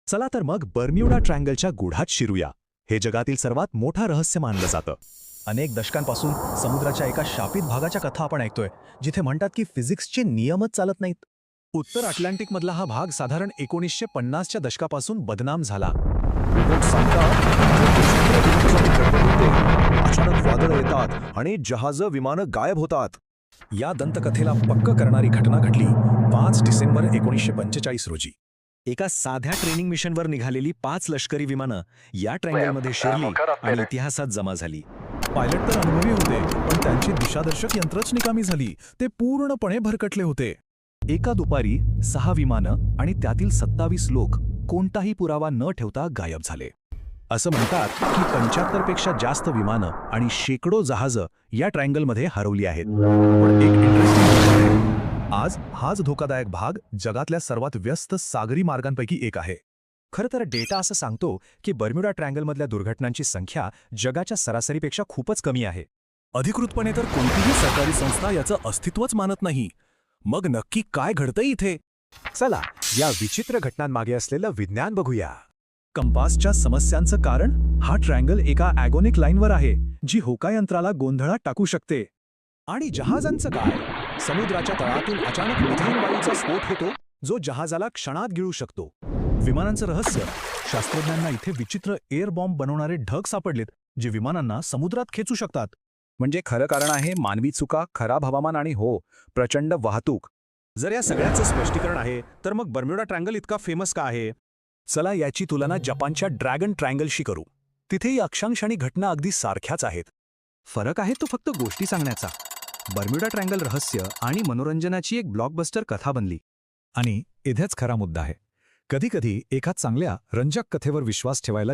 चला तर मग बर्म्युडा ट्रायंगलच्या गुढात शिरूया. हे जगातील सर्वात मोठं रहस्य मानलं जातं. अनेक दशकांपासून समुद्राच्या एका शापित भागाच्या कथा आपण ऐकतोय, जिथे म्हणतात की फिजिक्सचे नियमच चालत नाहीत. उत्तर अटलांटिकमधला हा भाग साधारण 1950च्या दशकापासून बदनाम झाला. रिपोर्ट सांगतात की विचित्र दिवसांनी गडबड होते. अचानक वादळं येतात आणि जहाजं विमानं गायब होतात. या दंतकथेला पक्क करणारी घटना घडली 5 डिसेंबर 1945 रोजी. एका साध्या ट्रेनिंग मिशनवर निघालेली 5 लष्करी विमानं या ट्रँगलमध्ये शिरली आणि इतिहासात जमा झाली. पायलट तर अनुभवी होते, पण त्यांची दिशादर्शक यंत्रच निकामी झाली. ते पूर्णपणे भरकटले होते. एका दुपारी 6 विमानं आणि त्यातील 27 लोक कोणताही पुरावा न ठेवता गायब झाले. असं म्हणतात की 75 पेक्षा जास्त विमानं आणि शेकडो जहाजं या ट्रायंगलमध्ये हरवली आहेत. पण एक इंटरेस्टिंग गोष्ट आहे. आज हाच धोकादायक भाग जगातल्या सर्वात व्यस्त सागरी मार्गांपैकी एक आहे. खरं तर डेटा असं सांगतो की बर्म्युडा ट्रायंगलमधल्या दुर्घटनांची संख्या जगाच्या सरासरीपेक्षा खूपच कमी आहे. अधिकृतपणे तर कोणतीही सरकारी संस्था याचं अस्तित्वच मानत नाही. मग नक्की काय घडतंय इथे? चला या विचित्र घटनांमागे असलेलं विज्ञान बघूया. कंपासच्या समस्यांचं कारण हा ट्रायंगल एका ॲगोनिक लाईनवर आहे, जी होकायंत्राला गोंधळात टाकू शकते. आणि जहाजांचं काय? समुद्राच्या तळातून अचानक मिथेन वायूचा स्फोट होतो, जो जहाजाला क्षणात गिळू शकतो. विमानांचं रहस्य. शास्त्रज्ञांना इथे विचित्र एअर बॉम्ब बनवणारे ढग सापडलेत, जे विमानांना समुद्रात खेचू शकतात. म्हणजे खरं कारण आहे मानवी चुका, खराब हवामान आणि प्रचंड वाहतूक. जर या सगळ्याचं स्पष्टीकरण आहे, तर मग बर्म्युडा ट्रायंगल इतका फेमस का आहे? चला याची तुलना जपानच्या ड्रॅगन ट्रायंगलशी करू. तिथेही अक्षांश आणि घटना अगदी सारख्याच आहेत. फरक आहे तो फक्त गोष्टी सांगण्याचा. बर्म्युडा ट्रायंगल रहस्य आणि मनोरंजनाची एक ब्लॉकबस्टर कथा बनली. आणि इथेच खरा मुद्दा आहे. कधीकधी एका चांगल्या रंजक कथेवर विश्वास ठेवायला